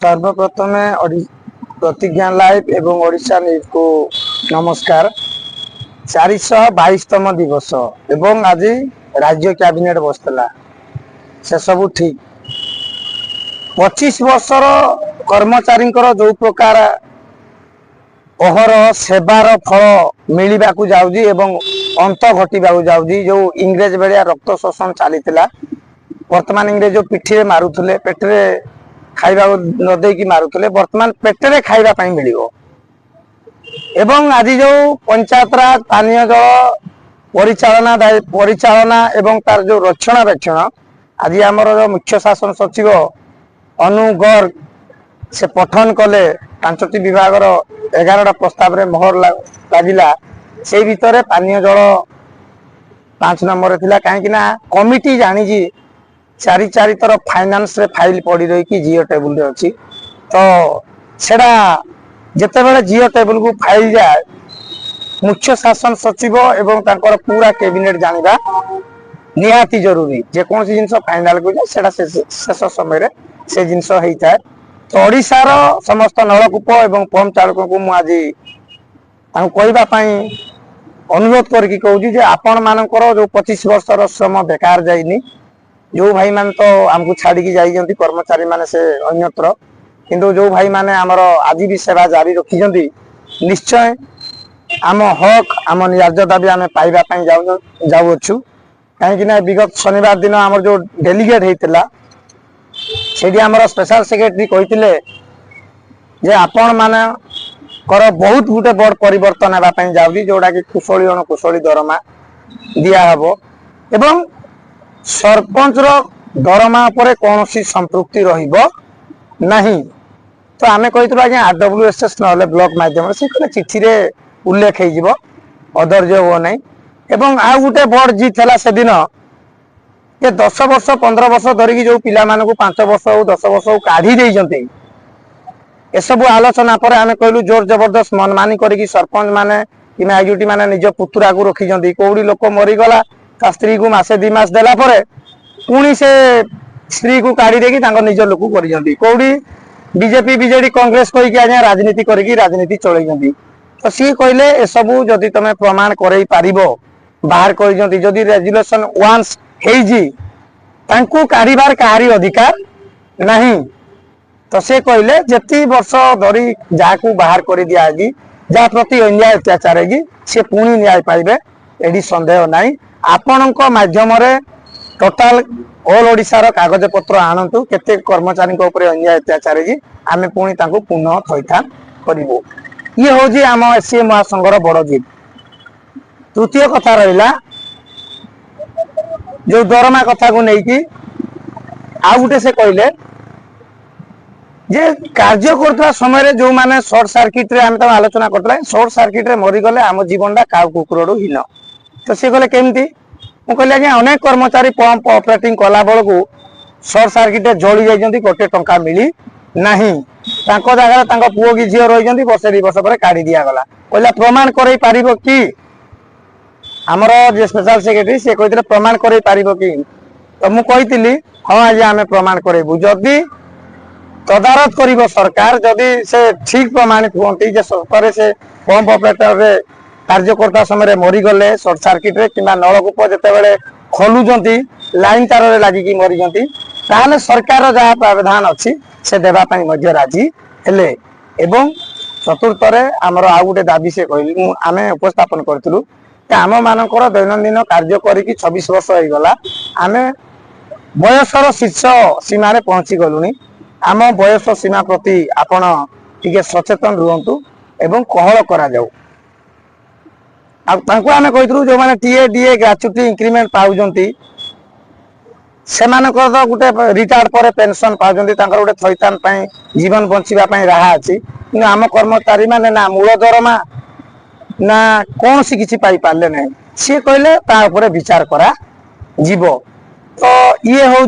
सर्वप्रथमे प्रतिज्ञा लाइव एवं ओडिशा न्यूज को नमस्कार। 422तम दिवस एवं आज राज्य कैबिनेट बसला से सब ठीक 25 वर्षर कर्मचारी जो प्रकार अहर सेवार फल मिलवा जाऊँगी एवं अंत घटवा जाऊँगी जो इंग्रेज बेलिया रक्त शोषण चली वर्तमान इंग्रेज जो पिठी मारुले पेटे खाइबा नदेकी मारुले वर्तमान पेटे खाइबा मिल एवं आज जो पंचायत राज पानीय जल परिचालना एवं तार जो रक्षणाबेक्षण आज आमर जो मुख्य शासन सचिव अनु गर्ग से पठन कले 5टी विभाग 11टा प्रस्ताव रे मोहर लगिला से भितर पानीय जल 5 नंबर थिला कहीं कमिटी जानी चारि थर फाइनान्स रे फाइल पड़ी रही कि जियो टेबुल रे अच्छी तो सेड़ा जिते बड़े जियो टेबुल को फाइल जाए मुख्य शासन सचिव एवं तांकर पूरा कैबिनेट जानिबा निहाती जरूरी जेको जिनस फाइनाल को जाए सेड़ा शेष समय से जिनस होता है। तो ओडिशार समस्त नलकूप एवं पंप चालकों को मुझे कहवाई अनुरोध करके कहूँ आपण मानकर जो 25 वर्षर श्रम बेकार जाइनी जो भाई मान तो आमको छाड़ी जाइए कर्मचारी माने से अन्यत्र किंतु जो भाई माने आमर आज भी सेवा जारी रखी निश्चय आम हक आम न्याय दाबी आम पाइबा जाऊँ कहीं विगत शनिवार दिन आम जो डेलीगेट होता से स्पेशल सेक्रेटरी कहते जे आपण माने कर बहुत गुटे बड़ परिवर्तन होगापी जाऊँगी जोटा कि कुशली अणकुशली दरमा दिहब एवं सरपंच दरमा पर कौन संपृक्ति नहीं। तो आम कही आज RWSS ना ब्लॉक माध्यम से चिठी रे उल्लेख हो अधर्य हो ना एवं आ गोटे बड़ जीत है से दिन ये 10 वर्ष 15 वर्ष धरिकी जो पिला मान को 5 वर्ष हो 10 वर्ष हो काढ़ी देते एसबू आलोचना पर आम कहलु जोर जबरदस्त मनमानी करी सरपंच माने कि आईटी माने निज पुतुरा को रखी कौड़ी लोक मरीगला ता स्त्री को मासे 2 मास देला परे पुणी से स्त्री को काढ़ी देकी निज लोक कर कौड़ी बीजेपी बीजेडी कांग्रेस कहीकि आज राजनीति करी राजनीति चलई तो सी कहले एसबू जदि तुम प्रमाण कर बाहर कर रेजुलेशन वांस काढ़ार कहारी अधिकार नहीं। तो से कहले जेती वर्ष धरी जहाँ बाहर कर दिखागी जहाँ प्रति अन्याय अत्याचार है सी पुणी न्याय पाइबे एडी संदेह नहीं। आपण माध्यम टोटाल ऑल ओडिशार कागज पत्र आणतु केते कर्मचारी अन्याय अत्याचार है आम पुणी पुनः थैथान करूँ ये हूँ आम एससीए महासंघर बड़ जीत। तृतीय कथा रहा जो दरमा कथा को लेकिन आ गोटे से कहले जे कार्य करता समय जो माने शॉर्ट सर्किट रे आम आलोचना करते शॉर्ट सर्किट रे मरीगले आम जीवनटा काउ कुकुर हीन। तो सी कहले केमती मुझे कहली आज अनेक कर्मचारी पंप ऑपरेटिंग कला बेल को शॉर्ट सर्किट जली जाइए गोटे टंका मिली नहीं जगह पुओ कि झील रही वर्षे 2 वर्ष पर काढ़ी दिगला कहला प्रमाण कर पार कि आमर जे स्पेशल सेक्रेटरी से कहते प्रमाण कर पार कि तो मुझे हाँ आज आम प्रमाण करूँ जदि तदारत कर सरकार जदि से ठीक प्रमाणित हमें सतरे से पंप ऑपरेटर रे कार्यकर्ता समय मरीगले शॉर्ट सर्किट रे कि नलकूप जिते खोलुंट लाइन तार लगिकी मरीज ताहले सरकार जहाँ प्रावधान अच्छी से देवाई राजी हेले। एवं चतुर्थ आमर आउ गोटे दाबी से कहली आम उपस्थापन करूँ आम मानकर दैनंदिन कार्य करी 26 वर्ष हो गला आम बयसर शीर्ष सीमा पहुंची गलुनी आम बयस सीमा प्रति आपण टिके सचेतन रुहतु एवं कहल करा जाऊ। आम कही जो मैंने टीए डीए ग्रेच्युटी इंक्रीमेंट पाँच से गोटे रिटायर्ड पर पेंशन पाँच गोटे थैथान जीवन बचापी राह अच्छी कि आम कर्मचारी माने ना मूल दरमा ना कौन सी किसी पाई पारे ना सी कहले विचार करा जीव। तो ये हूँ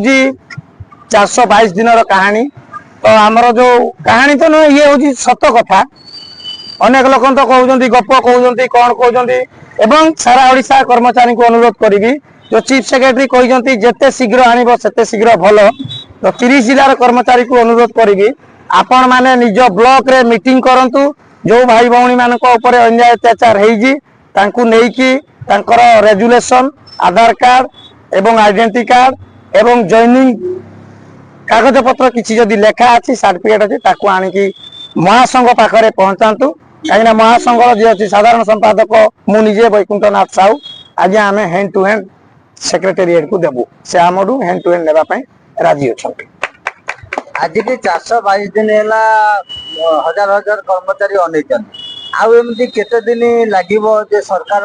422 दिन कहानी। तो आमर जो कहानी तो नुहे ये हूँ सत कथा अनेक लोक तो कहते गप कहते कौन कहते एवं सारा ओडिशा कर्मचारी को अनुरोध करी जो चीफ सेक्रेटरी कहते जिते शीघ्र आनब से शीघ्र भल तो 30 जिलार कर्मचारी को अनुरोध करी आपण माने निज ब्लॉक रे मीटिंग करंतु जो भाई भौणी मानक ऊपर अन्याय अत्याचार हेइजी तांकु नेकी तांकर रेजुलेशन आधार कार्ड एवं आइडेंटिटी कार्ड एवं जॉइनिंग कागज पत्र किसी जदि लेखा अच्छी सर्टिफिकेट अच्छी ताकू आनिकी महासंघ पाखरे पहुंचातु कहीं महासंघ जी अच्छी साधारण संपादक मुझे वैकुंठनाथ साहू आज आम हैंड टू हैंड सेक्रेटेरिएट को देबू से आमडू हैंड टू हैंड नेबापी राजी अच्छा आज की 422 दिन है हजार हजार कर्मचारी अनेक आमती केते दिन लगे सरकार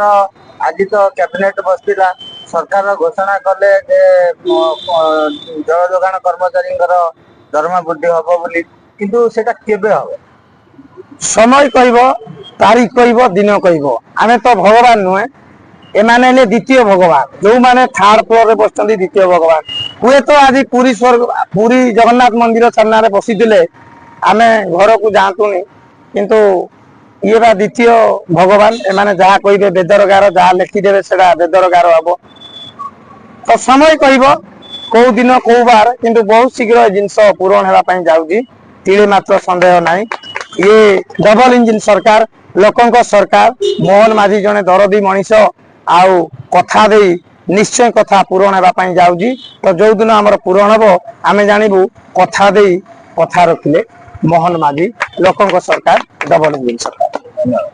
आज तो कैबिनेट बसला सरकार घोषणा कले जल जोगाण कर्मचारी दरमा वृद्धि हम बोली किंतु सेटा केबे हम समय कहब तारीख कहब दिन कहब आमे तो भगवान नुहे एमाने ले द्वितीय भगवान जो माने थर्ड फ्लोर रे बसचंदी द्वितीय भगवान हुए तो आज पुरी स्वर्ग पुरी जगन्नाथ मंदिर सामने रे बसिदिले आमे घर को जातुनी किंतु ये बा द्वितीय भगवान एमाने जहा कहबे वेदर गार जहा लिखि देबे सेटा वेदर गार हबो तो समय कहब कौ दिन कौ बार किंतु बहुत शीघ्र जिनस पूरण हेबा पई जाउजी तिले मात्र संदेह नाही ये डबल इंजिन सरकार लोकंक सरकार मोहन माझी जने दरदी मनीष आउ कथा दे निश्चय कथा पूरण हेबा पई जाउजी तो जो दिन हमर पूरण हबो आमे जानिबू कथा दे कथा रखिले मोहन माझी लोकंक सरकार डबल इंजिन सरकार।